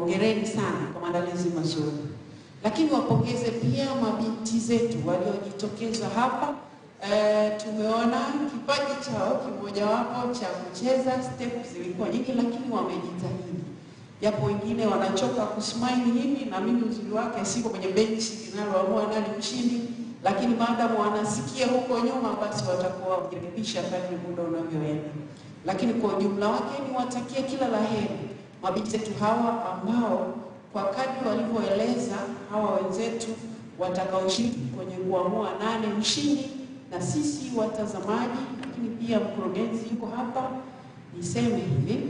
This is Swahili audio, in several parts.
hongereni sana kwa maandalizi mazuri. Lakini wapongeze pia mabinti zetu waliojitokeza hapa. Tumeona kipaji chao kimoja wapo cha kucheza, step zilikuwa nyingi lakini wamejitahidi. Japo wengine wanachoka kusmile hivi, na mimi uzuri wake siko kwenye benchi linaloamua nani mshindi, lakini maadamu wanasikia huko nyuma basi watakuwa wakirekebisha kadri muda unavyoenda. Lakini kwa ujumla wake ni watakie kila laheri mabinti zetu hawa ambao kwa kadri walivyoeleza hawa wenzetu watakaoshiriki kwenye kuamua nane mshindi, na sisi watazamaji lakini pia mkurugenzi yuko hapa. Niseme hivi,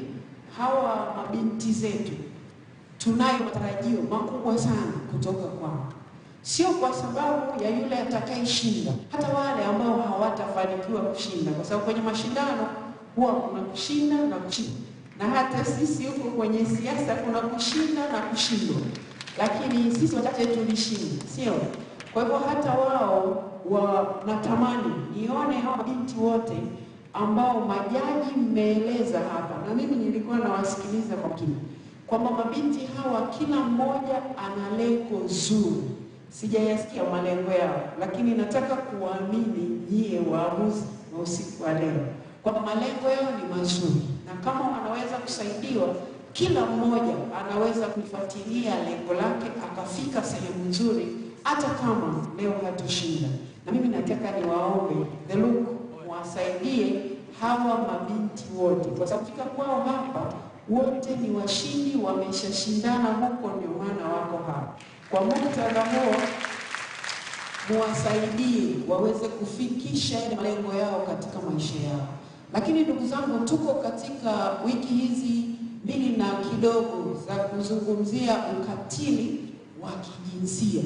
hawa mabinti zetu tunayo matarajio makubwa sana kutoka kwao. Sio kwa sababu ya yule atakayeshinda, hata wale ambao hawatafanikiwa kushinda, kwa sababu kwenye mashindano huwa kuna kushinda na kushinda. Na hata sisi huko kwenye siasa kuna kushinda na kushindwa. Lakini sisi wachache tulishinda, sio? Kwa hivyo hata wao wanatamani nione hawa binti wote ambao majaji mmeeleza hapa, na mimi nilikuwa nawasikiliza kwa kina, kwamba mabinti hawa kila mmoja ana lengo zuri. Sijayasikia malengo yao, lakini nataka kuamini nyie waamuzi wa usiku wa leo kwamba malengo yao ni mazuri, na kama wanaweza kusaidiwa, kila mmoja anaweza kufuatilia lengo lake akafika sehemu nzuri, hata kama leo hatushinda. Na mimi nataka niwaombe the look wasaidie hawa mabinti wote, kwa sababu fika kwao hapa wote ni washindi, wameshashindana huko, ndio maana wako hapa. Kwa muktadha huo muwasaidie waweze kufikisha malengo yao katika maisha yao. Lakini ndugu zangu, tuko katika wiki hizi 2 na kidogo za kuzungumzia ukatili wa kijinsia.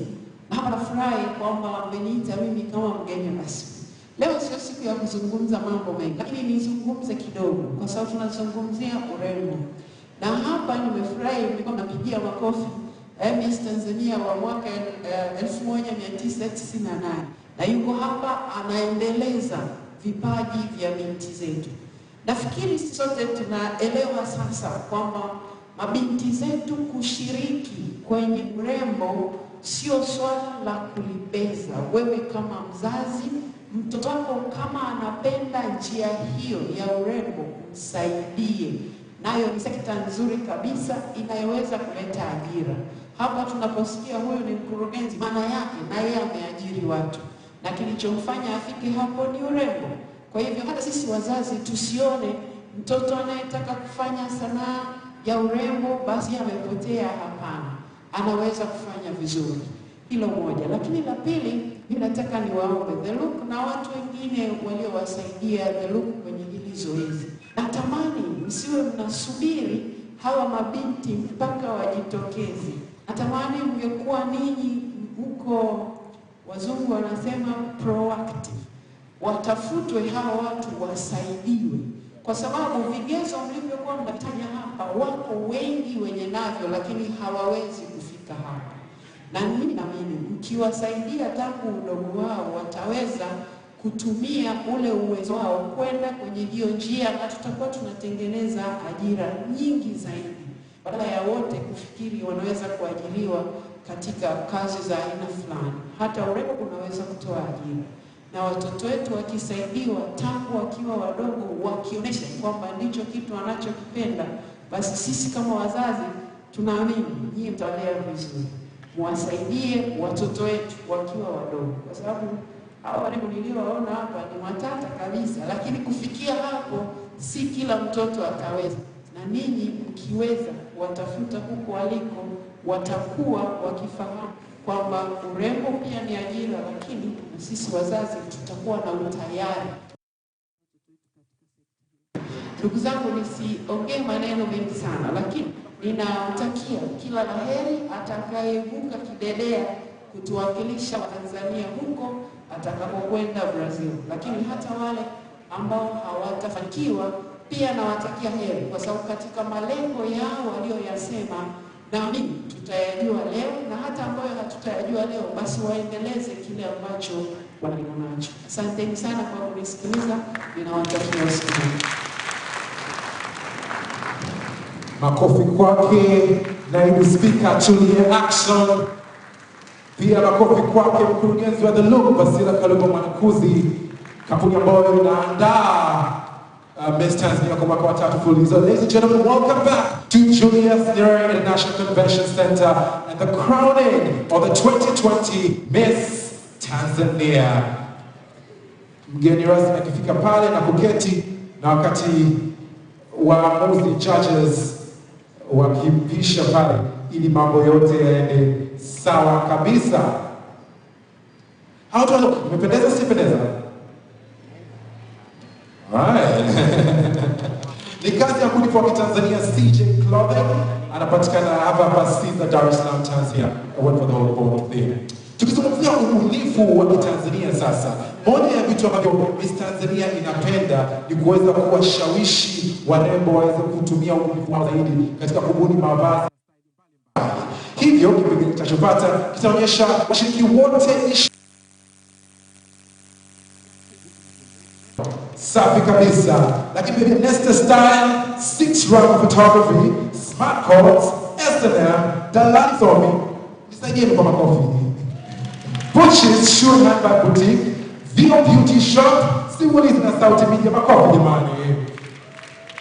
Na hapa nafurahi kwamba wameniita mimi kama mgeni rasmi. Leo sio siku ya kuzungumza mambo mengi, lakini nizungumze kidogo kwa sababu tunazungumzia urembo. Na hapa nimefurahi nilikuwa napigia makofi MISS Tanzania wa mwaka 1998. Na yuko hapa anaendeleza vipaji vya binti zetu. Nafikiri sote tunaelewa sasa kwamba mabinti zetu kushiriki kwenye urembo sio swala la kulibeza. Wewe kama mzazi, mtoto wako kama anapenda njia hiyo ya urembo, msaidie. Nayo ni sekta nzuri kabisa inayoweza kuleta ajira. Hapa tunaposikia huyu ni mkurugenzi, maana yake na yeye ameajiri watu, na kilichomfanya afike hapo ni urembo. Kwa hivyo hata sisi wazazi tusione mtoto anayetaka kufanya sanaa ya urembo basi amepotea. Hapana, anaweza kufanya vizuri. Hilo moja. Lakini la pili, mimi nataka niwaombe the look na watu wengine waliowasaidia the look kwenye hili zoezi. Natamani msiwe mnasubiri hawa mabinti mpaka wajitokeze. Natamani mngekuwa ninyi huko, wazungu wanasema proactive. Watafutwe hawa watu wasaidiwe, kwa sababu vigezo mlivyokuwa mnataja hapa wako wengi wenye navyo lakini hawawezi kufika hapa. Na mimi naamini mkiwasaidia tangu udogo wao wataweza kutumia ule uwezo wao kwenda kwenye hiyo njia, na tutakuwa tunatengeneza ajira nyingi zaidi, badala ya wote kufikiri wanaweza kuajiriwa katika kazi za aina fulani. Hata urembo unaweza kutoa ajira. Na watoto wetu wakisaidiwa tangu wakiwa wadogo, wakionyesha kwamba ndicho kitu anachokipenda, basi sisi kama wazazi tunaamini nyinyi mtawalea vizuri. Muwasaidie watoto wetu wakiwa wadogo, kwa sababu hao wale niliowaona hapa ni matata kabisa, lakini kufikia hapo si kila mtoto ataweza. Na ninyi mkiweza watafuta huko waliko, watakuwa wakifahamu kwamba urembo pia ni ajira, lakini na sisi wazazi tutakuwa na utayari. Ndugu zangu, nisiongee maneno mengi sana, lakini ninamtakia kila laheri atakayeibuka kidedea kutuwakilisha Tanzania huko atakapokwenda Brazil. Lakini hata wale ambao hawatafanikiwa pia nawatakia heri, kwa sababu katika malengo yao walioyasema na mimi tutayajua leo, na hata ambayo hatutayajua leo basi waendeleze kile ambacho walionacho. Asanteni sana kwa kunisikiliza. Ninawatakia usiku mwema. Makofi kwake naibu speaker Tulie Action. Pia makofi kwake mkurugenzi wa The Look Basila Kaluba Mwanakuzi, kampuni ambayo inaandaa Miss Tanzania kwa mwaka wa 3 mfululizo. Ladies and gentlemen, welcome back to Julius Nyerere International Convention Center and the crowning of the 2020 Miss Tanzania. Mgeni rasmi akifika pale na kuketi, na wakati waamuzi judges wakimpisha pale ili mambo yote yaende sawa kabisa. How do I look? Umependeza, sipendeza? Alright. Ni kazi ya kulipa wa Tanzania CJ Clothing. Anapatikana hapa Caesar, Dar es Salaam, Tanzania. I went for the whole board thing. Tukizungumzia ubunifu wa Tanzania sasa, moja ya vitu ambavyo Miss Tanzania inapenda ni kuweza kuwashawishi warembo waweze kutumia ubunifu wao zaidi katika kubuni mavazi. Hivyo kipengele kitachopata kitaonyesha washiriki wote safi kabisa, lakini pia Nesta Style, 6-round photography, smart cards, S&M, Dalali Zombie, nisaidie kwa makofi. Butch's Shoe Handbag Boutique, Vio Beauty Shop, simulizi na sauti media, makofi jamani.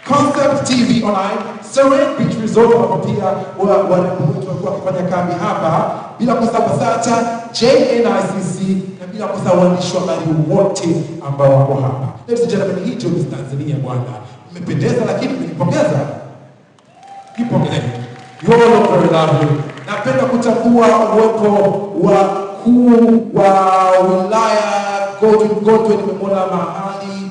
Concept TV Online, Serene Beach Resort ambapo pia walikuwa wakifanya kambi hapa, bila kusahau SATA, JNICC, na bila kusahau waandishi wa habari wote ambao wako hapa. Ladies and gentlemen, hii ndio Miss Tanzania bwana. Mmependeza lakini mmenipongeza. Nipongeze. You all look very lovely. Napenda kutambua uwepo wa kuu wa wilaya Godwin nimemwona mahali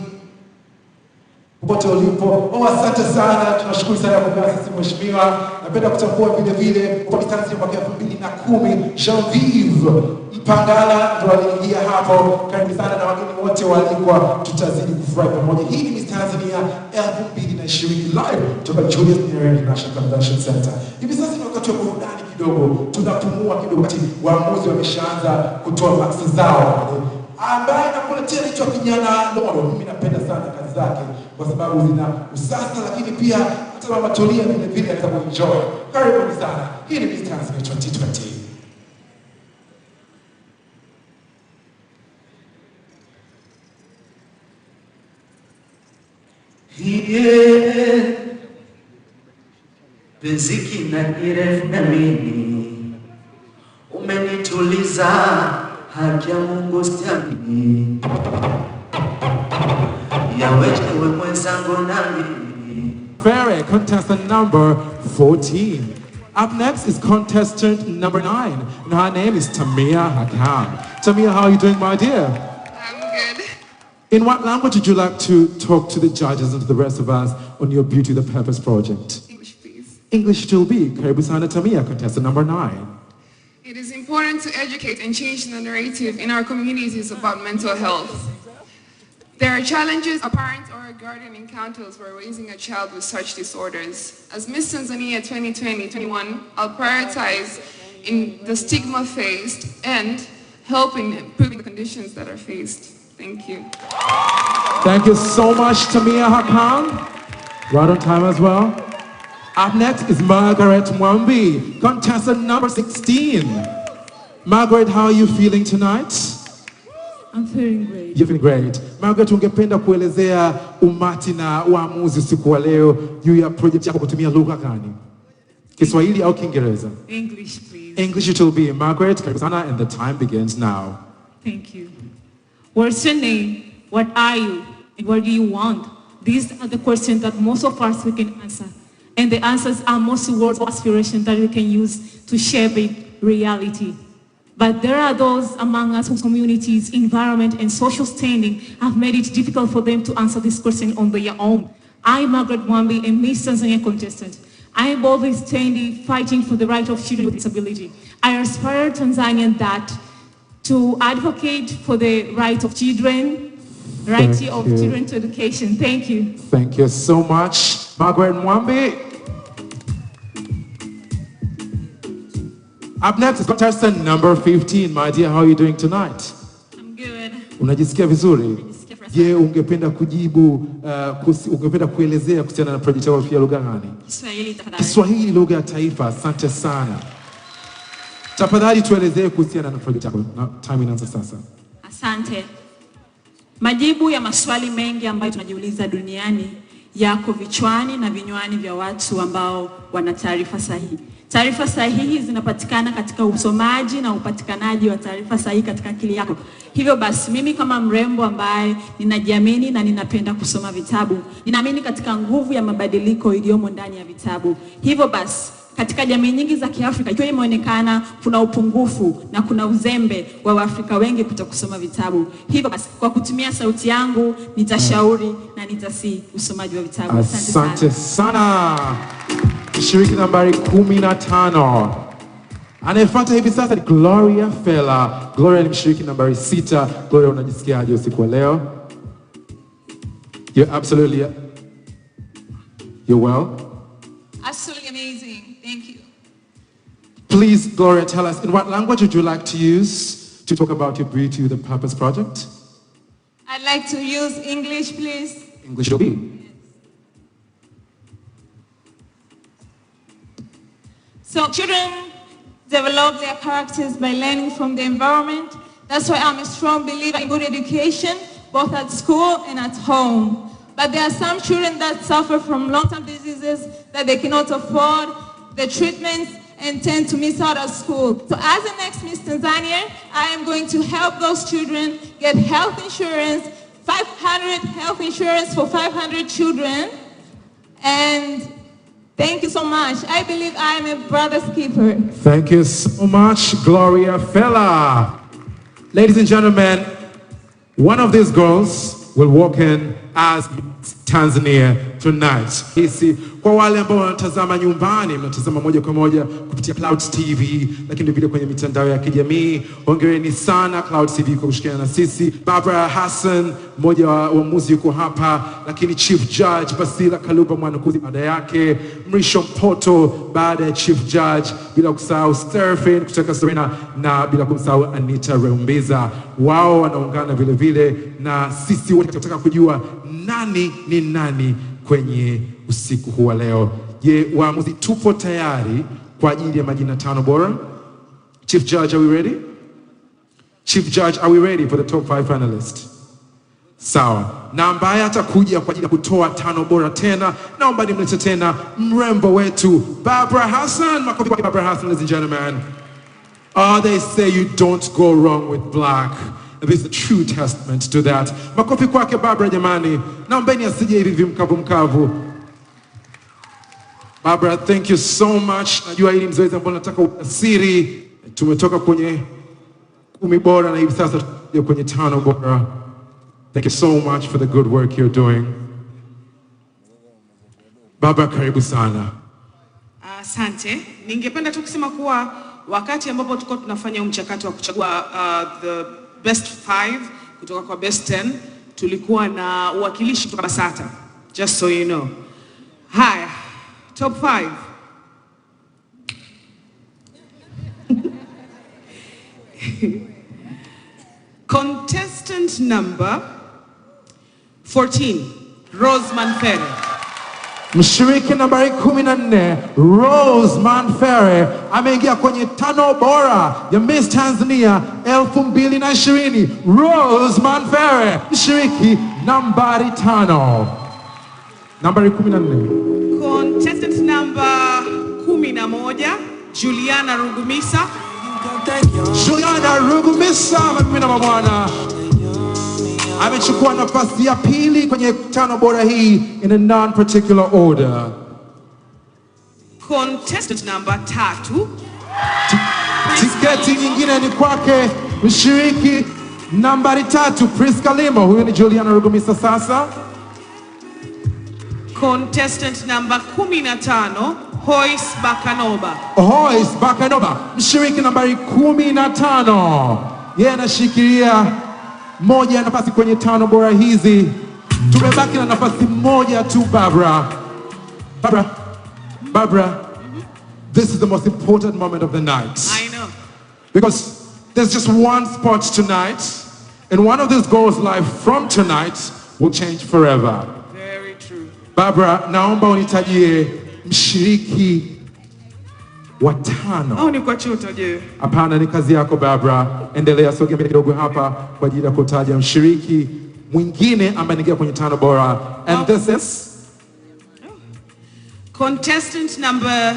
popote ulipo. Asante sana, tunashukuru sana kwa kazi sisi mheshimiwa. Napenda kutambua vile vile kwa Miss Tanzania mwaka 2010 Jean-Vive Mpangala ndo aliingia hapo. Karibu sana na wageni wote walikuwa, tutazidi kufurahi pamoja. Hii ni Miss Tanzania 2020 live kutoka Julius Nyerere International Convention Center. Hivi sasa ni wakati wa burudani kidogo, tunapumua kidogo wakati waamuzi wameshaanza kutoa maksi zao. Ambaye nakuletea kichwa kijana Lolo. Mimi napenda sana kazi zake kwa sababu zina usasa, lakini pia hata mama Tulia vile vile anaweza kuenjoy. Karibuni sana. Hii ni Miss Tanzania 2020. Beziki na nirefu na mimi umenituliza, haki ya Mungu siamini, yawewe mwenzangu nami. Fair contestant number 14. Up next is contestant number 9, and her name is Tamia Hakam. Tamia, how are you doing, my dear? I'm good. In what language would you like to talk to the judges and to the rest of us on your Beauty the Purpose project? English, please. English still be. Karibu sana Tamia, contestant number 9. It is important to educate and change the narrative in our communities about mental health. There are challenges a parent or a guardian encounters when raising a child with such disorders. As Miss Tanzania 2020-21, I'll prioritize in the stigma faced and help in improving the conditions that are faced. Thank you. Thank you so much, Tamia Hakam. Right on time as well. Up next is Margaret Mwambi, contestant number 16. Margaret, how are you feeling tonight? I'm feeling great. You're feeling great. Margaret, ungependa kuelezea umati na waamuzi usiku wa leo juu ya project yako kutumia lugha gani? Kiswahili au Kiingereza? English, please. English it will be. Margaret, karibu sana, and the time begins now. Thank you. What's your name? What are you? And what do you want? These are the questions that most of us we can answer. And the answers are mostly words of aspiration that we can use to shape reality. But there are those among us whose communities, environment, and social standing have made it difficult for them to answer this question on their own. I'm Margaret Mwambi, a Miss Tanzania contestant. I am boldly standing, fighting for the right of children with disability. I aspire Tanzanian that to advocate for the right of children, right of children to education. Thank you. Thank you so much, Margaret Mwambi. Up next is contestant number 15. My dear, how are you doing tonight? I'm good. Unajisikia vizuri? Najisikia Je, ungependa kujibu ungependa kuelezea kuhusiana na project yako ya lugha gani? Kiswahili tafadhali. Kiswahili lugha ya taifa. Asante sana. Tafadhali tuelezee kuhusiana na project yako. Time inaanza sasa. Asante. Majibu ya maswali mengi ambayo tunajiuliza duniani yako vichwani na vinywani vya watu ambao wana taarifa sahihi. Taarifa sahihi zinapatikana katika usomaji na upatikanaji wa taarifa sahihi katika akili yako. Hivyo basi mimi kama mrembo ambaye ninajiamini na ninapenda kusoma vitabu, ninaamini katika nguvu ya mabadiliko iliyomo ndani ya vitabu. Hivyo basi katika jamii nyingi za Kiafrika ikiwa imeonekana kuna upungufu na kuna uzembe wa Waafrika wengi kutokusoma vitabu. Hivyo basi kwa kutumia sauti yangu nitashauri na nitasi usomaji wa vitabu. Asante sana. Mshiriki nambari 15. Anayefuata hivi sasa ni Gloria Fela. Gloria ni mshiriki nambari 6. Gloria, unajisikiaje usiku wa leo? You're well? Absolutely amazing. Thank you. Please, Gloria, tell us, in what language would you like to use to talk about your Beauty with a Purpose project? I'd like to use English, please. English will be. So children develop their characters by learning from the environment. That's why I'm a strong believer in good education, both at school and at home. But there are some children that suffer from long-term diseases that they cannot afford the treatments and tend to miss out at school. So as the next Miss Tanzania, I am going to help those children get health insurance, 500 health insurance for 500 children. And thank you so much. I believe I am a brother's keeper. Thank you so much, Gloria Fela. Ladies and gentlemen, one of these girls will walk in as Miss Tanzania tonight. Hisi kwa wale ambao wanatazama nyumbani, mnatazama moja kwa moja kupitia Clouds TV, lakini vile kwenye mitandao ya kijamii. Hongereni sana Clouds TV kwa kushirikiana na sisi. Barbara Hassan, mmoja wa waamuzi yuko hapa, lakini Chief Judge Basila Kaluba mwanakuzi baada yake, Mrisho Mpoto baada ya Chief Judge, bila kusahau Stephen kutoka Serena na bila kumsahau Anita Reumbeza. Wao wanaungana vile vile na sisi wote tunataka kujua nani ni nani kwenye usiku huu wa leo. Je, waamuzi tupo tayari kwa ajili ya majina 5 bora? Chief Judge, are we ready? Chief Judge, are we ready for the top 5 finalists? Sawa. Na ambaye atakuja kwa ajili ya kutoa 5 bora tena, naomba nimlete tena mrembo wetu Barbara Hassan. Makofi kwa Barbara Hassan, ladies and gentlemen. They say you don't go wrong with black. This is a true testament to that. Makofi kwake Barbara jamani. Naombeni asije hivi mkavu. Barbara, thank you so much. Najua hili mzoezi ambao nataka usiri. Tumetoka kwenye 10 bora na hivi sasa tuko kwenye 5 bora. Thank you so much for the good work you're doing. Barbara, karibu sana. Asante. Ningependa tu kusema kuwa wakati ambapo tulikuwa tunafanya mchakato wa kuchagua the best 5 kutoka kwa best 10, tulikuwa na uwakilishi kutoka BASATA. Just so you know. Haya, top 5. Contestant number 14, Rose Manfere. Mshiriki nambari 14, Rose Manfere, ameingia kwenye 5 bora ya Miss Tanzania 2020. Rose Manfere, mshiriki nambari 5. Nambari 14. Contestant number 11, Juliana Rugumisa. Juliana Rugumisa, mimi na mabwana, amechukua nafasi ya pili kwenye 5 bora hii in a non-particular order. Contestant number 3. Tiketi nyingine ni kwake mshiriki nambari 3, Priska Limo. Huyu ni Juliana Rugumisa sasa. Contestant number 15, Hois Bakanoba. Hois Bakanoba, mshiriki nambari 15. Yeye anashikilia moja ya nafasi kwenye 5 bora hizi. Tumebaki na nafasi moja tu, Barbara. Barbara, this is the most important moment of the night. I know. Because there's just one spot tonight, And one of these girls' life from tonight will change forever. Very true. Barbara, naomba unitajie mshiriki wa tano. Au nikuachie utaje? Hapana, ni kazi yako Barbara. Endelea, sogea mbele kidogo hapa kwa ajili ya kutaja mshiriki mwingine ambaye anaingia kwenye tano bora. And this is contestant number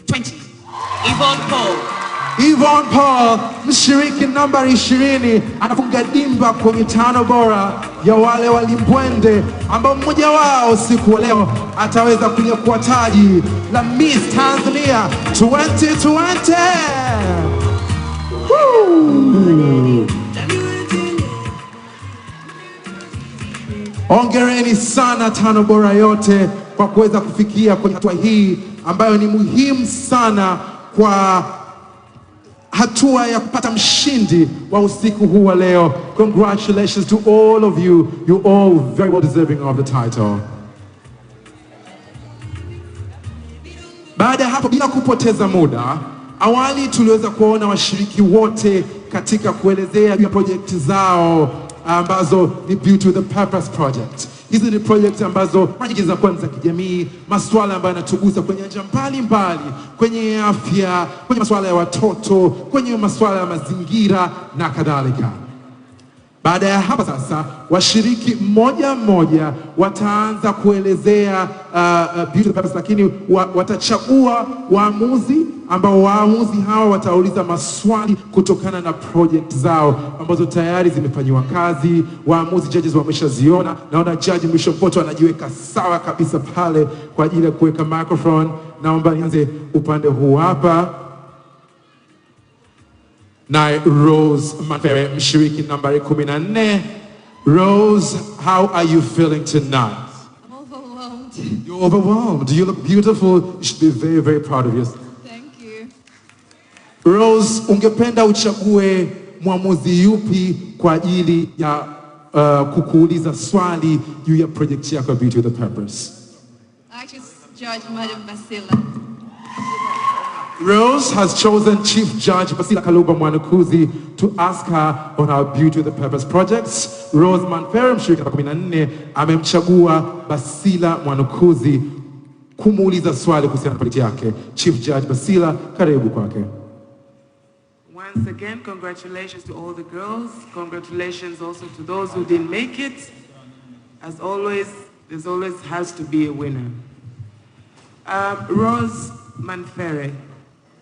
20, Yvonne Paul. Yvonne Paul, mshiriki namba 20, anafunga dimba kwenye tano bora ya wale walimbwende ambao mmoja wao siku wa leo ataweza kunyakua taji la Miss Tanzania 2020. Woo! Hongereni sana tano bora yote kwa kuweza kufikia kwenye hatua hii ambayo ni muhimu sana kwa hatua ya kupata mshindi wa usiku huu wa leo. Congratulations to all of you. You all very well deserving of the title. Baada ya hapo, bila kupoteza muda, awali tuliweza kuona washiriki wote katika kuelezea juu ya project zao ambazo ni Beauty with a Purpose project. Hizi ni project ambazo mara nyingi zinakuwa za kijamii, masuala ambayo yanatugusa kwenye nyanja mbalimbali, kwenye afya, kwenye masuala ya watoto, kwenye masuala ya mazingira na kadhalika. Baada ya hapa sasa, washiriki mmoja mmoja wataanza kuelezea Beauty with a Purpose, lakini watachagua waamuzi ambao waamuzi hawa watauliza maswali kutokana na project zao ambazo tayari zimefanywa kazi. Waamuzi judges wameshaziona. Naona judge Mwisho Mpoto anajiweka sawa kabisa pale kwa ajili ya kuweka microphone. Naomba nianze upande huu hapa. Na Rose Manfere, mshiriki nambari 14. Rose, how are you feeling tonight? I'm overwhelmed. You're overwhelmed. You look beautiful. You should be very, very proud of yourself. Thank you. Rose, ungependa uchague mwamuzi yupi kwa ajili ya kukuuliza swali juu ya project yako Beauty with a Purpose? I choose Judge Madam Basila. Rose has chosen Chief Judge Basila Kaluba Mwanukuzi to ask her on our Beauty with a Purpose projects. Rose Manfere, mshiriki namba 14, amemchagua Basila Mwanukuzi kumuuliza swali kuhusiana na project yake. Chief Judge Basila, karibu kwake. Once again, congratulations to all the girls. Congratulations also to those who didn't make it. As always, there's always has to be a winner. Rose Manfere,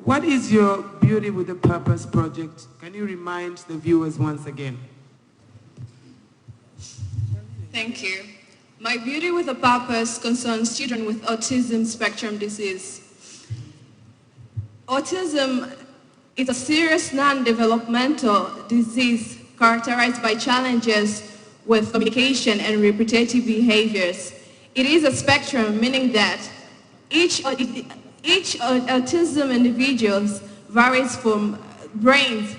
what is your Beauty with a Purpose project? Can you remind the viewers once again? Thank you. My Beauty with a Purpose concerns children with autism spectrum disease. Autism is a serious non-developmental disease characterized by challenges with communication and repetitive behaviors. It is a spectrum, meaning that each autism individuals brains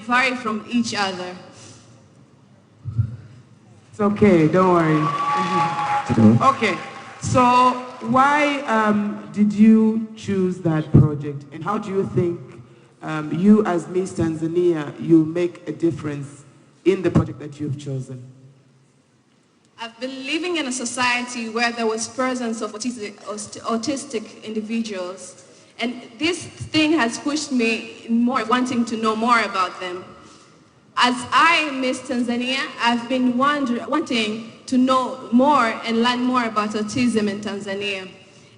vary from each other. It's okay, don't worry. Okay, so why did you choose that project, and how do you think you as Miss Tanzania, you'll make a difference in the project that you've chosen? I've been living in a society where there was presence of autistic individuals, and this thing has pushed me more wanting to know more about them. As I Miss Tanzania, I've been wanting to know more and learn more about autism in Tanzania.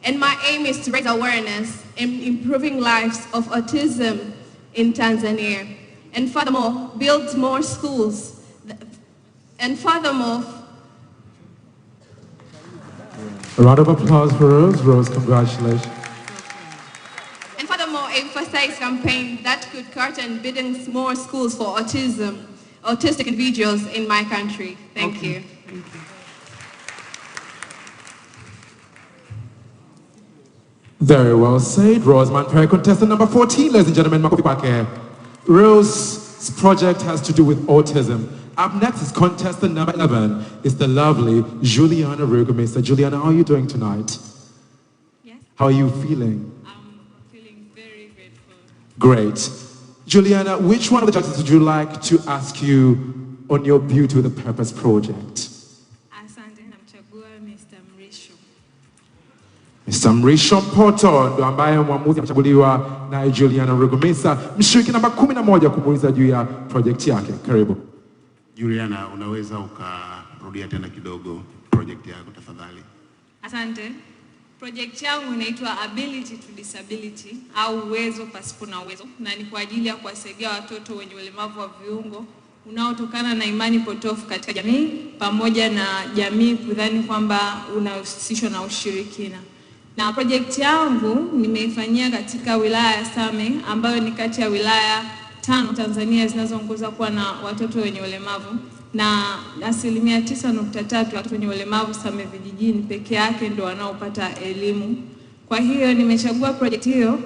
And my aim is to raise awareness in improving lives of autism in Tanzania. And furthermore, build more schools. And furthermore, a round of applause for Rose. Rose, congratulations. And furthermore, emphasize campaign that could curtain building more schools for autistic individuals in my country. Thank you. Thank you. Very well said. Rose Manfere, contestant number 14, ladies and gentlemen. Makofi kwake. Rose's project has to do with autism. Up next is contestant number 11. It's the lovely Juliana Rugumisa. Juliana, how are you doing tonight? Yes. How are you feeling? I'm feeling very grateful. Great. Juliana, which one of the judges would you like to ask you on your Beauty with a Purpose project? Asante, namchagua Mr. Mrisho. Mr. Mrisho Mpoto ndo ambaye mwamuzi amechaguliwa na Juliana Rugumisa, mshiriki namba 11 kumuuliza juu ya project yake. Karibu. Juliana, unaweza ukarudia tena kidogo project yako tafadhali? Asante. Project yangu inaitwa Ability to Disability au uwezo pasipo na uwezo, na ni kwa ajili ya kuwasaidia watoto wenye ulemavu wa viungo unaotokana na imani potofu katika jamii pamoja na jamii kudhani kwamba unahusishwa na ushirikina. Na project yangu nimeifanyia katika wilaya ya Same ambayo ni kati ya wilaya 5 Tanzania zinazoongoza kuwa na watoto wenye ulemavu, na 9.3% watoto wenye ulemavu Same vijijini peke yake ndio wanaopata elimu. Kwa hiyo nimechagua project hiyo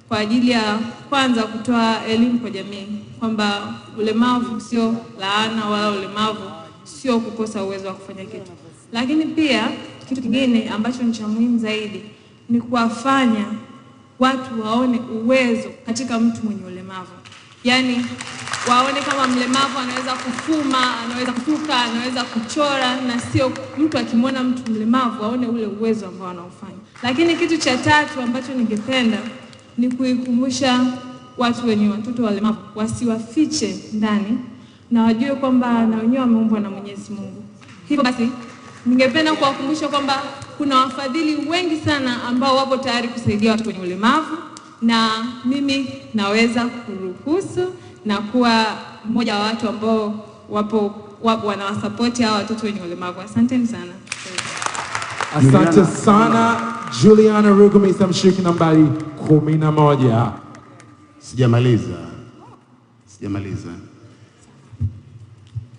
kwa ajili ya kwanza kutoa elimu kwa jamii kwamba ulemavu sio laana wala ulemavu sio kukosa uwezo wa kufanya kitu. Lakini pia kitu kingine ambacho ni cha muhimu zaidi ni kuwafanya watu waone uwezo katika mtu mwenye ulemavu. Yaani waone kama mlemavu anaweza kufuma, anaweza kutuka, anaweza kuchora, na sio mtu akimwona mtu mlemavu waone ule uwezo ambao anaufanya. Lakini kitu cha tatu ambacho ningependa ni kuikumbusha watu wenye watoto walemavu wasiwafiche ndani na wajue kwamba na wenyewe wameumbwa na Mwenyezi Mungu. Hivyo basi ningependa kuwakumbusha kwamba kuna wafadhili wengi sana ambao wapo tayari kusaidia watu wenye ulemavu, na mimi naweza kuruhusu na kuwa mmoja wa watu ambao wapo wanawasapoti hao watoto wenye ulemavu. Asanteni sana. Asante sana Juliana Rugumisa, mshiriki nambari 11. Sijamaliza.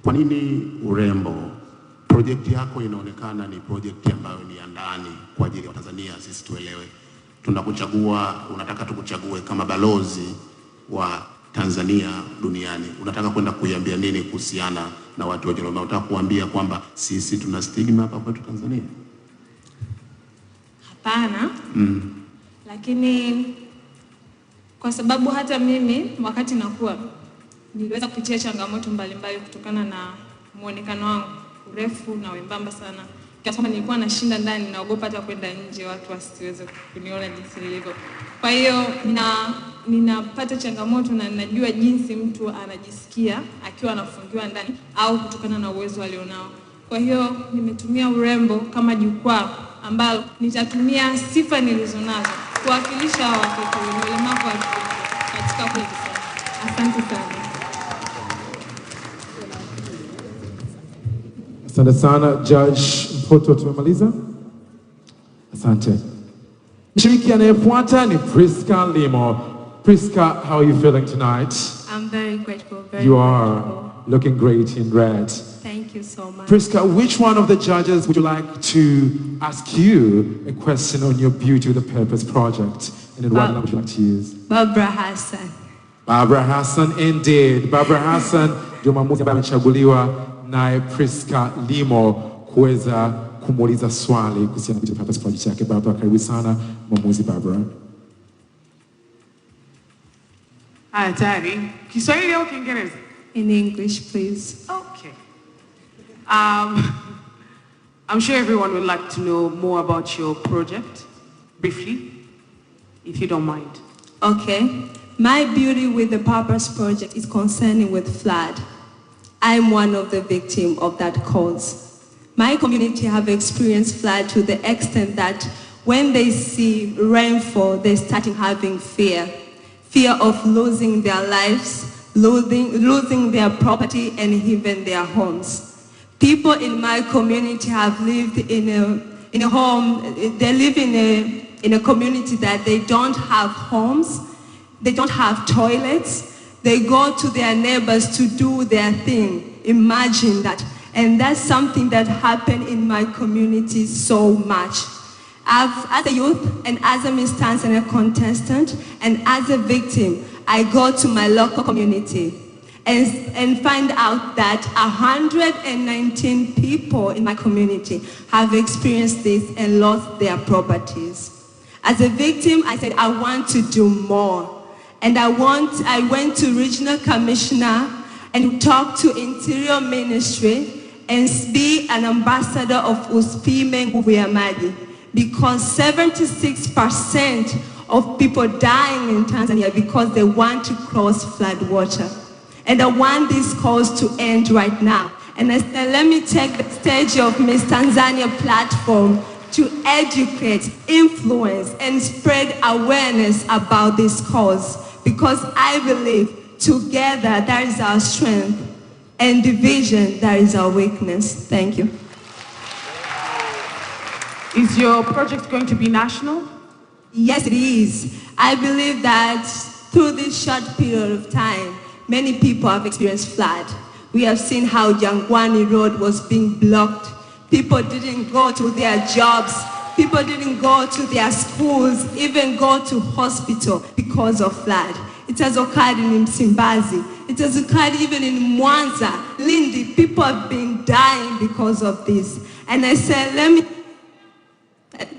Kwa nini urembo? Project yako inaonekana ni project ambayo ni ya ndani kwa ajili ya Tanzania. Sisi tuelewe, tunakuchagua, unataka tukuchague kama balozi wa Tanzania duniani. Unataka kwenda kuiambia nini kuhusiana na watu wenye ulemavu? Unataka kuambia kwamba sisi tuna stigma hapa kwetu Tanzania? Hapana. Lakini kwa sababu hata mimi wakati nakuwa niliweza kupitia changamoto mbalimbali kutokana na muonekano wangu urefu na wembamba sana. Kiasi kwamba nilikuwa nashinda ndani, naogopa hata kwenda nje watu wasiweze kuniona jinsi nilivyo. Kwa hiyo ninapata changamoto na ninajua jinsi mtu anajisikia akiwa anafungiwa ndani au kutokana na uwezo alionao. Kwa hiyo nimetumia urembo kama jukwaa ambalo nitatumia sifa nilizonazo kuwakilisha watoto wenye ulemavu katika kujifunza. Asante sana. Asante sana Judge Mpoto, tumemaliza. Asante. Mshiriki anayefuata ni Priska Limo. Priska, how are you feeling tonight? I'm very grateful. You are looking great in red. Thank you so much. Priska, which one of the judges would you like to ask you a question on your Beauty with a Purpose project? And in what language would you like to use? Barbara Hassan. Barbara Hassan, indeed. Barbara Hassan ndio mwamuzi ambaye amechaguliwa naye Priska Limo kuweza kumuuliza swali kuhusiana na Beauty with a Purpose project yake. Barbara, karibu sana mwamuzi Barbara. Hatari. Kiswahili au Kiingereza? In English, please. Okay. I'm sure everyone would like to know more about your project, briefly, if you don't mind. Okay. My Beauty with the Purpose project is concerning with flood. I'm one of the victims of that cause. My community have experienced flood to the extent that when they see rainfall, they start having fear. Fear of losing their lives, losing their property, and even their homes. People in my community have lived in a home, they live in a community that they don't have homes, they don't have toilets, they go to their neighbors to do their thing. Imagine that. And that's something that happened in my community so much. As a youth and as a MISS TANZANIA contestant and as a victim, I go to my local community and find out that 119 people in my community have experienced this and lost their properties. As a victim, I said, I want to do more. And I went to Regional Commissioner and talk to Interior Ministry and be an ambassador of Uspime Nguvuyamaji, because 76% of people dying in Tanzania because they want to cross flood water. And I want this cause to end right now. And I said, let me take the stage of MISS TANZANIA platform to educate, influence, and spread awareness about this cause. Because I believe together that is our strength, and division that is our weakness. Thank you. Is your project going to be national? Yes, it is. I believe that through this short period of time, many people have experienced flood. We have seen how Jangwani Road was being blocked. People didn't go to their jobs. People didn't go to their schools, even go to hospital because of flood. It has occurred in Msimbazi. It has occurred even in Mwanza, Lindi. People have been dying because of this. And I said, let me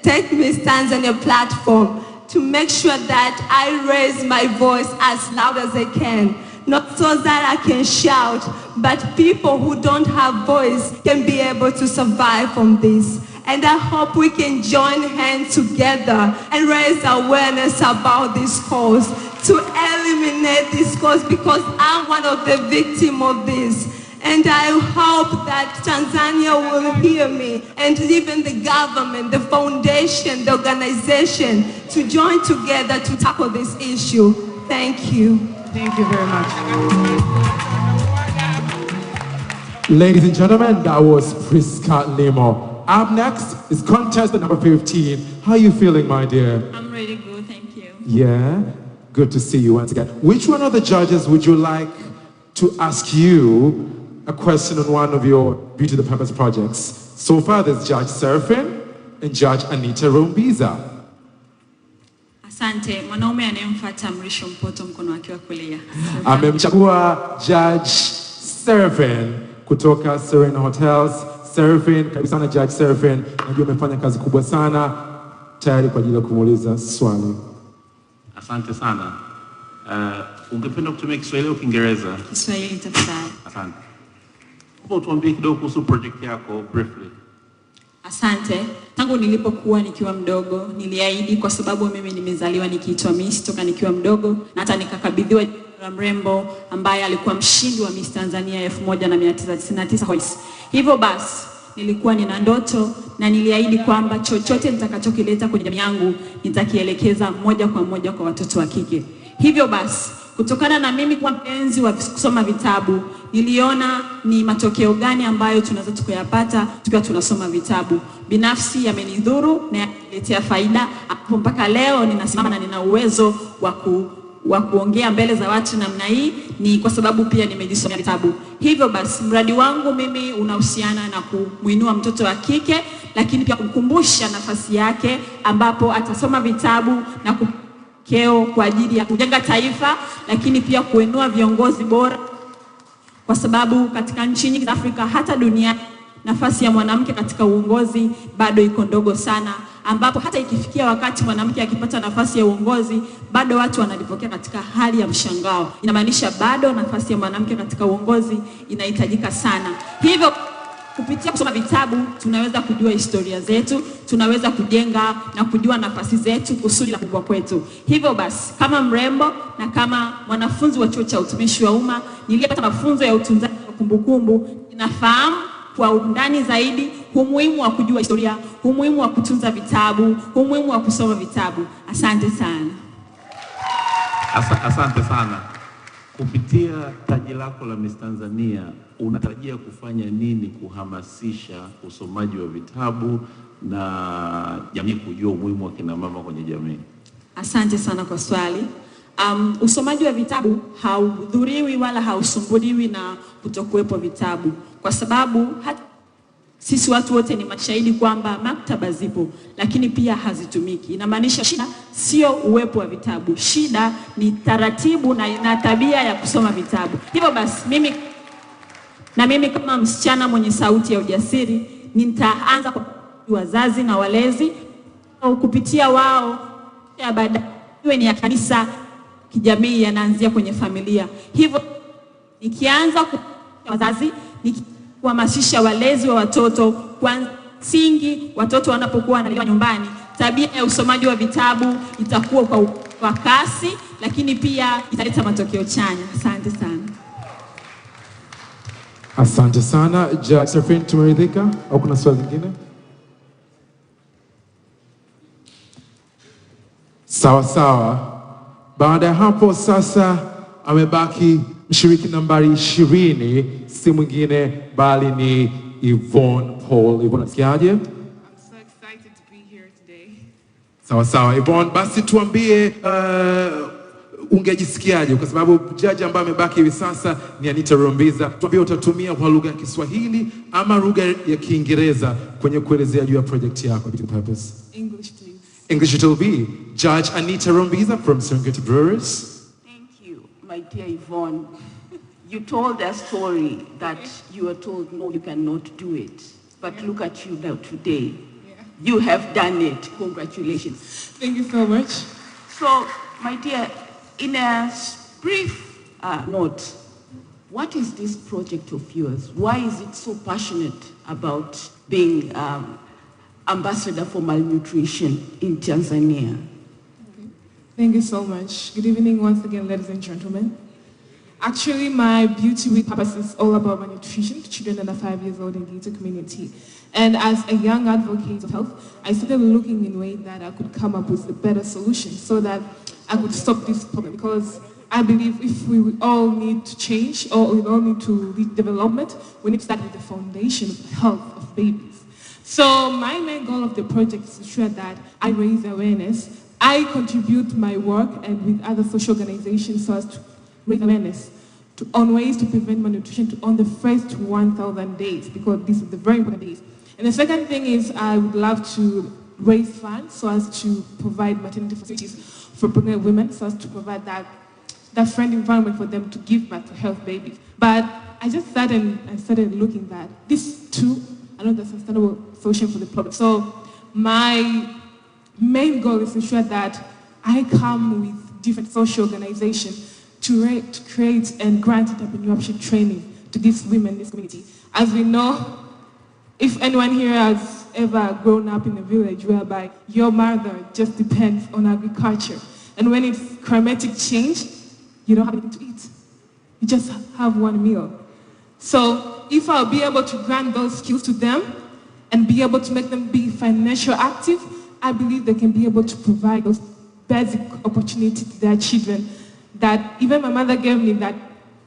take MISS TANZANIA platform to make sure that I raise my voice as loud as I can. Not so that I can shout, but people who don't have voice can be able to survive from this. And I hope we can join hands together and raise awareness about this cause, to eliminate this cause, because I'm one of the victims of this. And I hope that Tanzania will hear me, and even the government, the foundation, the organization, to join together to tackle this issue. Thank you. Thank you very much. Ladies and gentlemen, that was Priska Limo. Up next is contestant number 15. How are you feeling, my dear? I'm really good, thank you. Yeah? Good to see you once again. Which one of the judges would you like to ask you a question on one of your Beauty the Purpose projects? So far, there's Judge Serafin and Judge Anita Rombiza. Asante, mwanaume anayemfuata mrisho mpoto mkono wake wa kulia. Amemchagua Judge Serafin kutoka Serena Hotels. Serafin, karibu sana Judge Serafin. Najua umefanya kazi kubwa sana. Tayari kwa ajili ya kumuuliza swali. Asante sana. Ungependa kutumia Kiswahili au Kiingereza? Kiswahili tafadhali. Asante. Hapo tuambie kidogo kuhusu project yako briefly. Asante. Tangu nilipokuwa nikiwa mdogo, niliahidi kwa sababu mimi nimezaliwa nikiitwa Miss toka nikiwa mdogo, na hata nikakabidhiwa Mrembo ambaye alikuwa mshindi wa Miss Tanzania 1999. Hivyo basi, nilikuwa nina ndoto na niliahidi kwamba chochote nitakachokileta kwenye jamii yangu nitakielekeza moja kwa moja kwa watoto wa kike. Hivyo basi, kutokana na mimi kuwa mpenzi wa kusoma vitabu, niliona ni matokeo gani ambayo tunaweza tukayapata tukiwa tunasoma vitabu. Binafsi yamenidhuru na yaniletea faida. Mpaka leo ninasimama na nina uwezo wa kuongea mbele za watu namna hii, ni kwa sababu pia nimejisomea vitabu. Hivyo basi, mradi wangu mimi unahusiana na kumuinua mtoto wa kike, lakini pia kumkumbusha nafasi yake ambapo atasoma vitabu na keo kwa ajili ya kujenga taifa, lakini pia kuinua viongozi bora, kwa sababu katika nchi nyingi za Afrika hata duniani nafasi ya mwanamke katika uongozi bado iko ndogo sana, ambapo hata ikifikia wakati mwanamke akipata nafasi ya uongozi bado watu wanalipokea katika hali ya mshangao. Inamaanisha bado nafasi ya mwanamke katika uongozi inahitajika sana. Hivyo kupitia kusoma vitabu tunaweza kujua historia zetu, tunaweza kujenga na kujua nafasi zetu kusudi la kukua kwetu. Hivyo basi, kama mrembo na kama mwanafunzi wa chuo cha utumishi wa umma niliyepata mafunzo ya utunzaji wa kumbukumbu, ninafahamu kwa undani zaidi umuhimu wa kujua historia, umuhimu wa kutunza vitabu, umuhimu wa kusoma vitabu. Asante sana. Asante sana. Kupitia taji lako la Miss Tanzania, unatarajia kufanya nini kuhamasisha usomaji wa vitabu na jamii kujua umuhimu wa kina mama kwenye jamii? Asante sana kwa swali. Usomaji wa vitabu haudhuriwi wala hausumbuliwi na kutokuwepo vitabu, kwa sababu sisi watu wote ni mashahidi kwamba maktaba zipo lakini pia hazitumiki. Inamaanisha shida sio uwepo wa vitabu, shida ni taratibu na tabia ya kusoma vitabu. Hivyo basi mimi kama msichana mwenye sauti ya ujasiri nitaanza kwa wazazi na walezi, au kupitia wao ya baadaye iwe ni ya kanisa, kijamii, yanaanzia kwenye familia. Hivyo Nikianza wazazi, kuhamasisha walezi wa watoto kwa msingi, watoto wanapokuwa wanalelewa nyumbani, tabia ya usomaji wa vitabu itakuwa kwa kasi, lakini pia italeta matokeo chanya. Asante sana. Asante sana. Josephine, tumeridhika au kuna swali lingine? Sawa sawa. Baada ya hapo sasa amebaki mshiriki nambari 20, si mwingine bali ni Yvonne Paul. Yvonne, unasikiaje? I'm so excited to be here today. Sawa sawa. Yvonne, basi tuambie ungejisikiaje, kwa sababu jaji ambaye amebaki hivi sasa ni Anita Rombiza. Tuambie utatumia kwa lugha ya Kiswahili ama lugha ya Kiingereza kwenye kuelezea juu ya project yako. Purpose. English, please. English it will be. Judge Anita Rombiza from Serengeti Brewers. Thank you, my dear Yvonne. You told a story that you were told, no, you cannot do it. But look at you now today. Yeah. You have done it. Congratulations. Thank you so much. So, my dear, in a brief note, what is this project of yours? Why is it so passionate about being ambassador for malnutrition in Tanzania? Okay. Thank you so much. Good evening once again, ladies and gentlemen. Actually, my Beauty Week purpose is all about malnutrition to children under 5 years old in the gated community. And as a young advocate of health, I started looking in a way that I could come up with a better solution so that I could stop this problem. Because I believe if we all need to change or we all need to lead development, we need to start with the foundation of the health of babies. So my main goal of the project is to ensure that I raise awareness. I contribute my work and with other social organizations so as to raise awareness on ways to prevent malnutrition on the first 1,000 days, because these are the very important days. And the second thing is I would love to raise funds so as to provide maternity facilities for pregnant women, so as to provide that friendly environment for them to give birth to healthy babies. But I just started looking that these two are not the sustainable solution for the problem. So my main goal is to ensure that I come with different social organizations to create and grant entrepreneurship training to these women in this community. As we know, if anyone here has ever grown up in a village whereby your mother just depends on agriculture, and when it's climatic change, you don't have anything to eat. You just have one meal. So if I'll be able to grant those skills to them and be able to make them be financially active, I believe they can be able to provide those basic opportunities to their children that even my mother gave me, that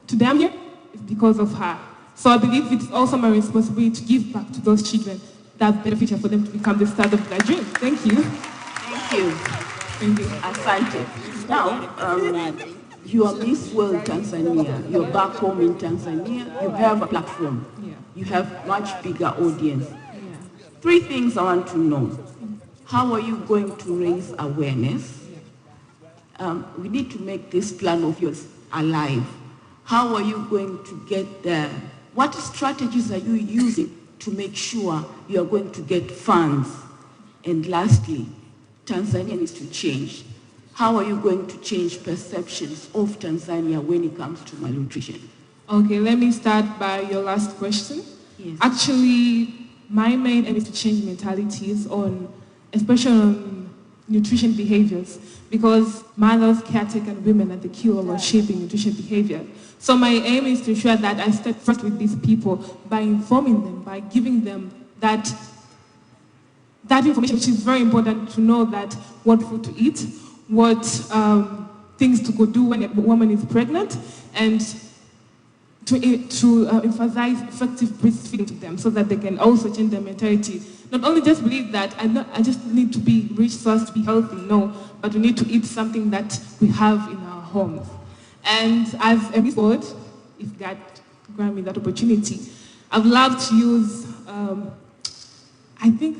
today I'm here is because of her. So I believe it's also my responsibility to give back to those children that's beneficial for them to become the start of their dream. Thank you. Thank you. Thank you. Asante. Now, you are Miss World Tanzania. You're back home in Tanzania. You have a platform. Yeah. You have much bigger audience. Yeah. 3 things I want to know. How are you going to raise awareness? We need to make this plan of yours alive. How are you going to get there? What strategies are you using to make sure you are going to get funds? And lastly, Tanzania needs to change. How are you going to change perceptions of Tanzania when it comes to malnutrition? Okay, let me start by your last question. Yes. Actually, my main aim is to change mentalities especially on nutrition behaviors, because mothers, caretaker, and women are the key role of shaping nutrition behavior. So my aim is to ensure that I start first with these people by informing them, by giving them that information, which is very important to know that what food to eat, what things to go do when a woman is pregnant, and to emphasize effective breastfeeding to them so that they can also change their mentality. Not only just believe that I just need to be rich so as to be healthy, no, but we need to eat something that we have in our homes. And as a Miss World, if God grant me that opportunity, I'd love to use, I think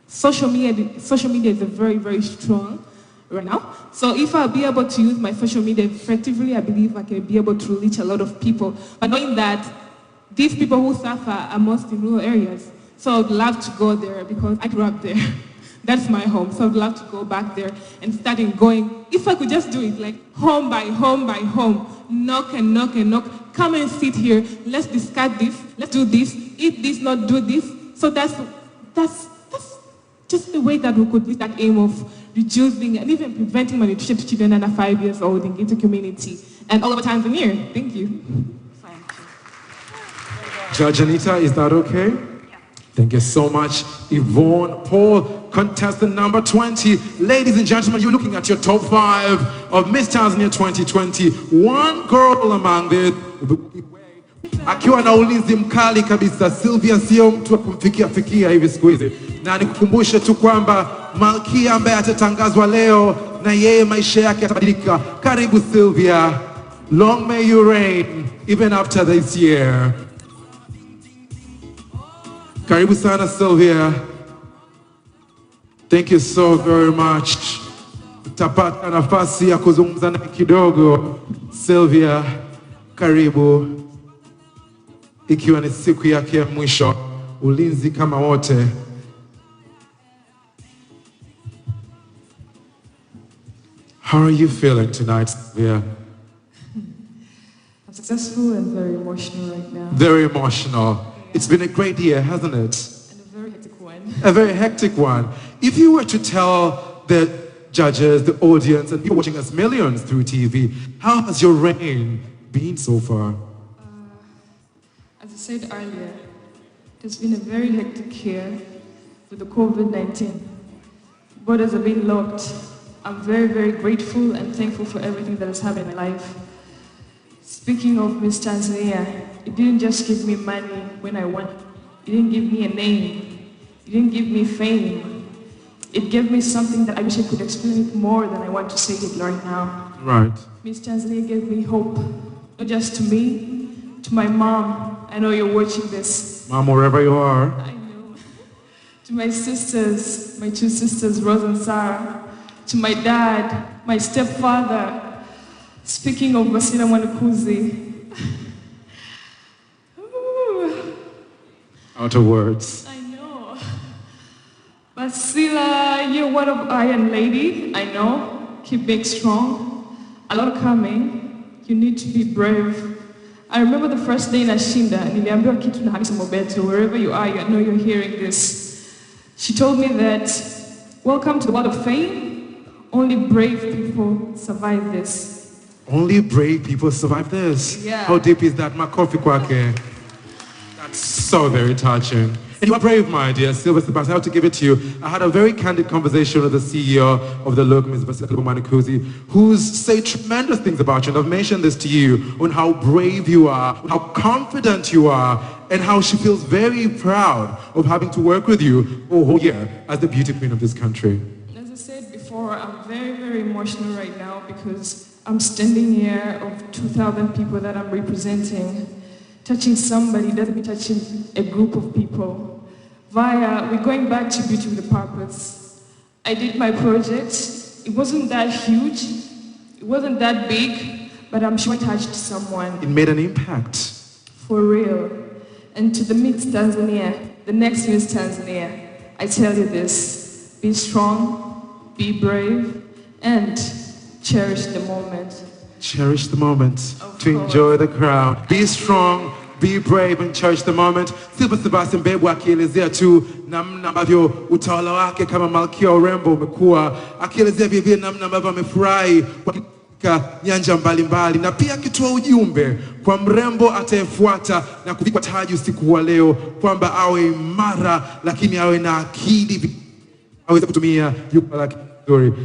social media is a very, very strong right now. So if I'll be able to use my social media effectively, I believe I can be able to reach a lot of people. But knowing that these people who suffer are most in rural areas, so I'd love to go there because I grew up there. That's my home. So I'd love to go back there and starting going. If I could just do it like home by home by home, knock and knock and knock. Come and sit here. Let's discuss this. Let's do this. Eat this, not do this. So that's just the way that we could reach that aim of reducing and even preventing malnutrition to children under 5 years old in the community and all over Tanzania. Thank you. Judge Anita, is that okay? Thank you so much, Yvonne Paul, contestant number 20. Ladies and gentlemen, you're looking at your top 5 of Miss Tanzania 2020. One girl among the akiwa na ulinzi mkali kabisa. Sylvia sio mtu wa kumfikia hivi siku hizi, na nikukumbushe tu kwamba malkia ambaye atatangazwa leo na yeye maisha yake yatabadilika. Karibu Sylvia, long may you reign even after this year. Karibu sana Sylvia. Thank you so very much. Tapata nafasi ya kuzungumza na kidogo. Sylvia, karibu. Ikiwa ni siku yake ya mwisho, ulinzi kama wote. How are you feeling tonight, Sylvia? I'm successful and very emotional right now. Very emotional. It's been a great year, hasn't it? And a very hectic one. A very hectic one. If you were to tell the judges, the audience, and people watching us millions through TV, how has your reign been so far? As I said earlier, it has been a very hectic year with the COVID-19. Borders have been locked. I'm very, very grateful and thankful for everything that has happened in my life. Speaking of Miss Tanzania, it didn't just give me money when I won. It didn't give me a name. It didn't give me fame. It gave me something that I wish I could explain it more than I want to say it right now. Right. Miss Tanzania gave me hope, not just to me, to my mom. I know you're watching this. Mom, wherever you are. I know. To my sisters, my 2 sisters, Rose and Sarah. To my dad, my stepfather. Speaking of WASILIANA, out of words. I know. Basila, you're one of Iron Lady. I know. Keep being strong. A lot coming. You need to be brave. I remember the first day in Ashinda, niliambiwa kitu na Hamisa Mobeto, wherever you are, I know you're hearing this. She told me that, welcome to the world of fame. Only brave people survive this. Only brave people survive this. Yeah. How deep is that? Makofi kwake. That's so very touching. And you are brave, my dear Sylvia Sebastian. I have to give it to you. I had a very candid conversation with the CEO of the local, Ms. WASILIANA, who's said tremendous things about you. And I've mentioned this to you on how brave you are, how confident you are, and how she feels very proud of having to work with you for a whole year as the beauty queen of this country. As I said before, I'm very, very emotional right now because I'm standing here of 2,000 people that I'm representing. Touching somebody doesn't mean touching a group of people. We're going back to Beauty with a Purpose. I did my project. It wasn't that huge. It wasn't that big, but I'm sure it touched someone. It made an impact. For real. And to the Miss Tanzania, the next Miss Tanzania, I tell you this, be strong, be brave, and cherish the moment. Cherish the moment to enjoy the crowd. Be strong, be brave, and cherish the moment. Sylvia Sebastian Bebu akielezea tu namna ambavyo utawala wake kama malkia urembo umekuwa, akielezea vile namna ambavyo amefurahi katika nyanja mbalimbali, na pia akitoa ujumbe kwa mrembo atayefuata na kuvikwa taji usiku wa leo kwamba awe imara, lakini awe na akili, aweze kutumia jukwaa lake.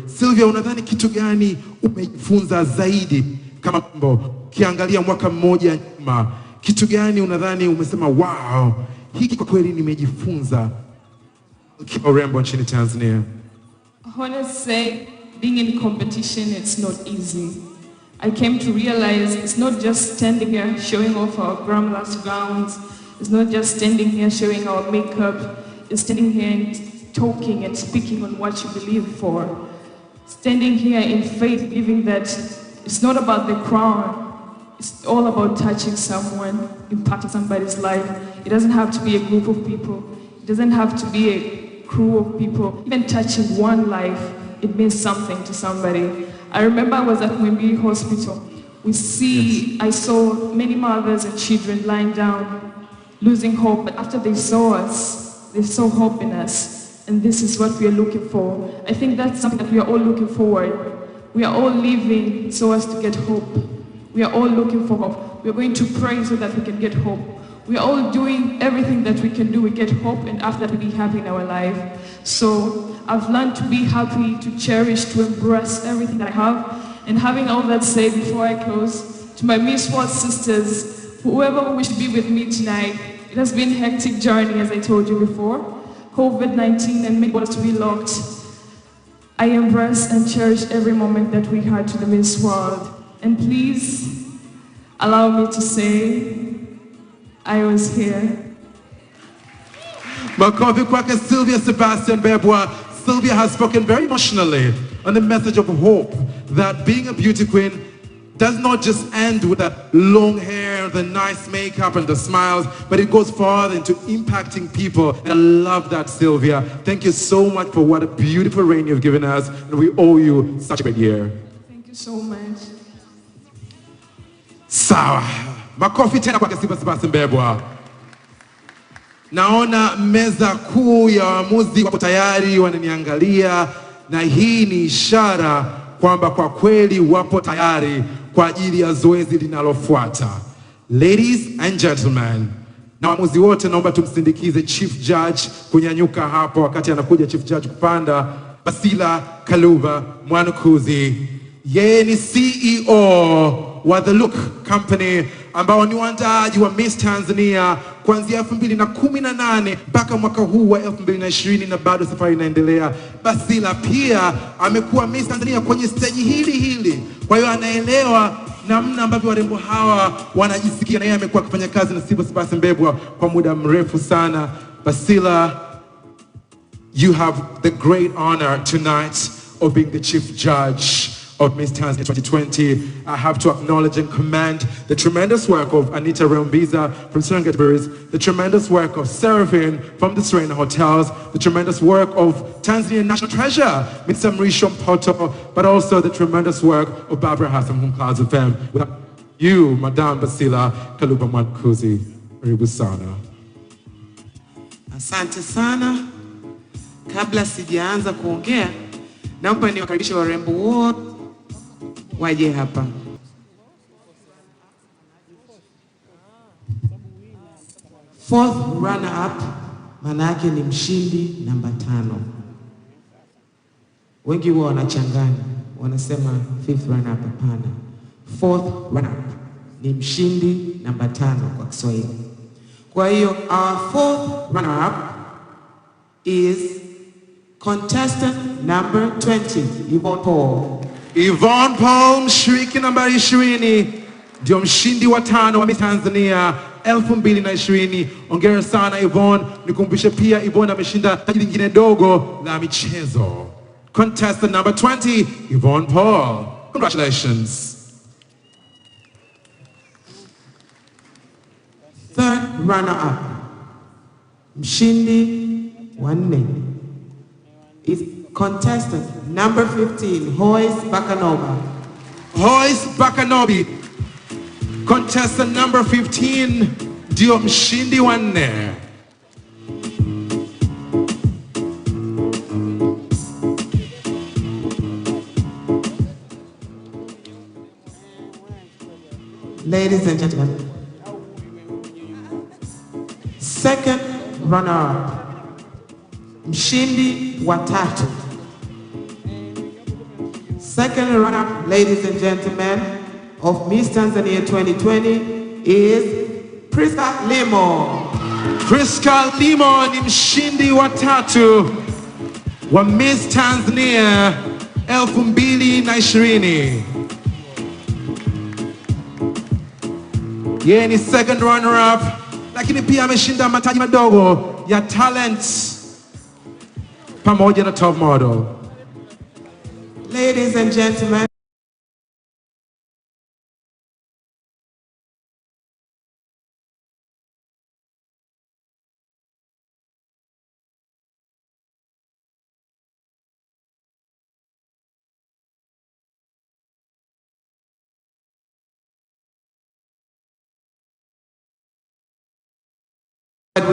Sylvia, unadhani kitu gani umejifunza zaidi kama mrembo? Ukiangalia mwaka mmoja nyuma, kitu gani unadhani umesema wow, hiki kwa kweli nimejifunza kama urembo nchini Tanzania? I want to say, being in competition, it's not easy. I came to realize it's not just standing here showing off our glamorous gowns. It's not just standing here showing our makeup. It's standing here and talking and speaking on what you believe for. Standing here in faith, believing that it's not about the crown. It's all about touching someone, impacting somebody's life. It doesn't have to be a group of people. It doesn't have to be crew of people, even touching one life, it means something to somebody. I remember I was at Mwimbi Hospital. I saw many mothers and children lying down, losing hope, but after they saw us, they saw hope in us. And this is what we are looking for. I think that's something that we are all looking forward. We are all living so as to get hope. We are all looking for hope. We are going to pray so that we can get hope. We are all doing everything that we can do. We get hope, and after that we be happy in our life. So I've learned to be happy, to cherish, to embrace everything that I have. And having all that said, before I close, to my Miss World sisters, whoever wished to be with me tonight, it has been a hectic journey, as I told you before. COVID-19 and made us to be locked. I embrace and cherish every moment that we had to the Miss World. And please allow me to say, I was here. Makofi kwake Sylvia Sebastian Bebwa. Sylvia has spoken very emotionally on the message of hope, that being a beauty queen does not just end with that long hair, the nice makeup and the smiles, but it goes farther into impacting people. And I love that, Sylvia. Thank you so much for what a beautiful reign you've given us, and we owe you such a great year. Thank you so much. Sawa. Makofi tena kwa Sylvia Sebastian Bebwa. Naona meza kuu ya waamuzi wapo tayari wananiangalia, na hii ni ishara kwamba kwa kweli wapo tayari kwa ajili ya zoezi linalofuata. Ladies and gentlemen, na waamuzi wote naomba tumsindikize Chief Judge kunyanyuka hapo wakati anakuja Chief Judge kupanda. Basila Kaluba Mwanukuzi, yeye ni CEO wa The Look Company ambao ni waandaaji wa Miss Tanzania kuanzia 2018 mpaka mwaka huu wa 2020 na bado safari inaendelea. Basila pia amekuwa Miss Tanzania kwenye stage hili. Kwa hiyo anaelewa namna ambavyo warembo hawa wanajisikia, na yeye amekuwa akifanya kazi na Sylvia Sebastian Bebwa kwa muda mrefu sana. Basila, you have the great honor tonight of being the Chief Judge of Miss Tanzania 2020. I have to acknowledge and commend the tremendous work of Anita Rembiza from Serengeti Breweries, the tremendous work of Seraphine from the Serena Hotels, the tremendous work of Tanzania National Treasure, Mr. Mrisho Mpoto, but also the tremendous work of Barbara Hassan from Clouds FM. Without you, Madame Basila Kaluba Mwanukuzi, karibu sana. Asante sana. Kabla sijaanza kuongea, naomba niwakaribishe warembo wote waje hapa. Fourth runner up maana yake ni mshindi namba 5. Wengi wao wanachanganya, wanasema fifth runner up. Hapana, fourth runner up ni mshindi namba 5 kwa Kiswahili. Kwa hiyo our fourth runner up is contestant number 20, Yvonne Paul. Yvonne Paul, mshiriki nambari 20, ndio mshindi wa 5 wa Miss Tanzania 2020. Hongera sana Yvonne. Nikumbushe pia Yvonne ameshinda taji lingine dogo la michezo. Contestant number 20, Yvonne Paul. Congratulations. Third runner up, mshindi wa 4, is contestant number 15, Hoyce Bakanoba. Hoyce Bakanobi, contestant number 15, ndio mshindi wa 4. Ladies and gentlemen, second runner-up, mshindi wa 3. Second runner-up, ladies and gentlemen, of Miss Tanzania 2020 is Priska Limo. Priska Limo ni mshindi wa 3 wa Miss Tanzania 2020. Yeye ni second runner-up, lakini pia ameshinda mataji madogo ya talent pamoja na top model. Ladies and gentlemen,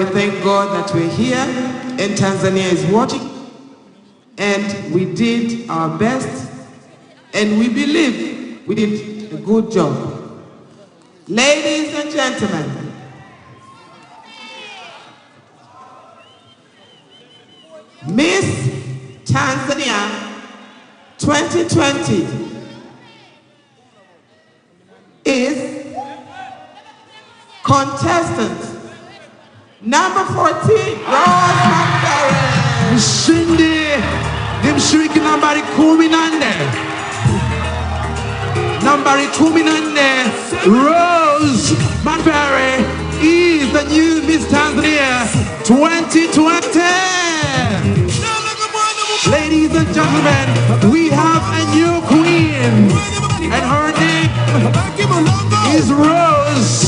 we thank God that we're here and Tanzania is watching. And we did our best, and we believe we did a good job. Ladies and gentlemen, Miss Tanzania 2020 is contestant number 14, Rose Mshindi ni mshiriki nambari 14. Nambari 14, Rose Manfere is the new Miss Tanzania 2020. Ladies and gentlemen, we have a new queen, and her name is Rose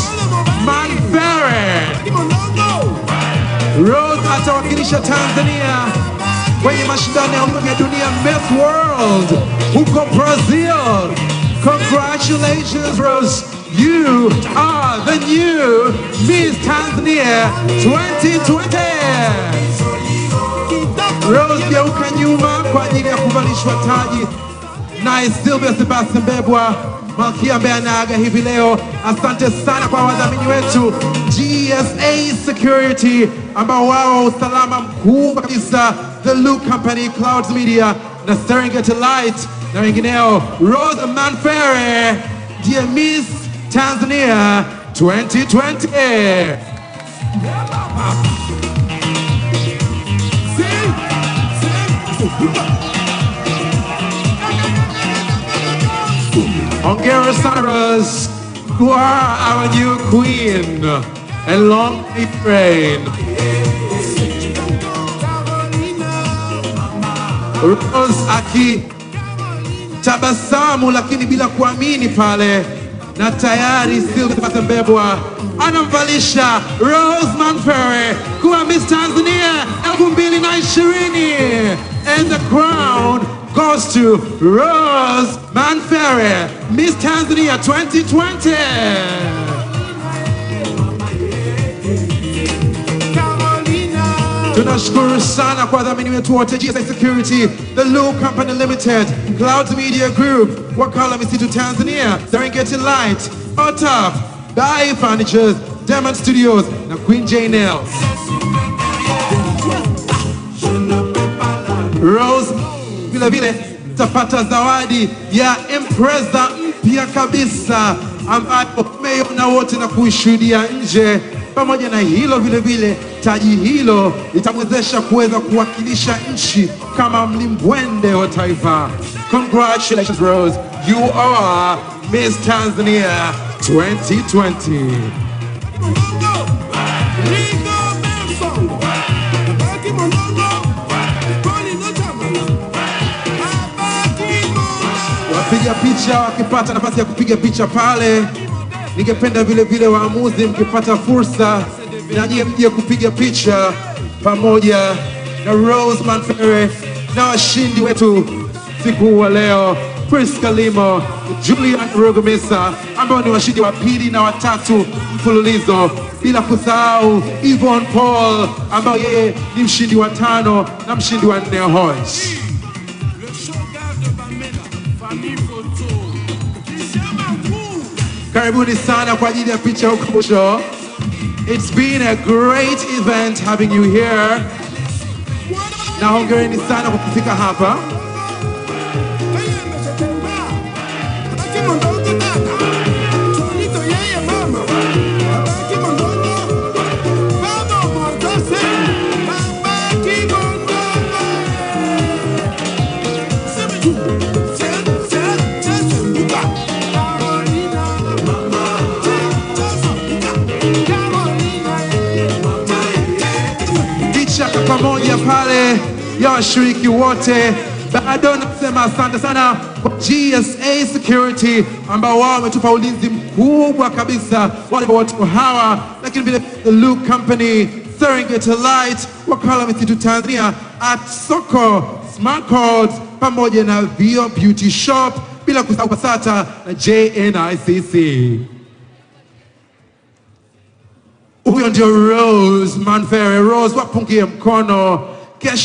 Manfere. Rose atawakilisha Tanzania kwenye mashindano ya dunia Miss World huko Brazil. Congratulations, Rose. You are the new Miss Tanzania 2020. Rose geuka nyuma kwa ajili ya kuvalishwa taji naye Sylvia Sebastian Bebwa, malkia ambaye anaaga hivi leo. Asante sana kwa wadhamini wetu GSA Security ambao wao usalama mkuu kabisa, The Look Company, Clouds Media na Serengeti Light na wengineo. Rose Manfere, Ndiye Miss Tanzania 2020. Hongera sana Rose, who are our new queen, and long may it reign. Rose akitabasamu lakini bila kuamini pale, na tayari Sylvia Bebwa anamvalisha Rose Manfere kuwa Miss Tanzania 2020, and the crown goes to Rose Manfere, Miss Tanzania 2020. Tunashukuru sana kwa wadhamini wetu wote, GSA Security, The Look Company Limited, Clouds Media Group, Wakala Misitu Tanzania, Serengeti Light, OTAP, Bai Furnitures, Diamond Studios na Queen J Nails. Rose vile vile tapata zawadi ya impreza mpya kabisa ambayo umeiona wote na kuishuhudia nje. Pamoja na hilo vile vile taji hilo litamwezesha kuweza kuwakilisha nchi kama mlimbwende wa taifa. Congratulations Rose, you are Miss Tanzania 2020. Wapiga picha wakipata nafasi ya kupiga picha pale, ningependa vile vile waamuzi mkipata fursa na nyie mje kupiga picha pamoja na Rose Manfere na washindi wetu siku wa leo, Priska Limo, Julian Rugumisa ambao ni washindi wa pili na watatu mfululizo, bila kusahau Yvonne Paul ambao yeye ni mshindi wa 5 na mshindi wa 4 Hoyt. Karibuni sana kwa ajili ya picha huko mwisho. It's been a great event having you here. Na hongereni sana kwa kufika hapa. Pamoja pale ya washiriki wote, bado nasema asante sana kwa GSA Security ambao wao wametupa ulinzi mkubwa kabisa, wale wote hawa, lakini vile The Look Company, Serengeti Light, Wakala Misitu Tanzania, at Soko, Smart Cards, pamoja na Vio Beauty Shop, bila kusahau Pasata na JNICC. Huyo ndio Rose Manfere. Rose, wapungie mkono. Kesho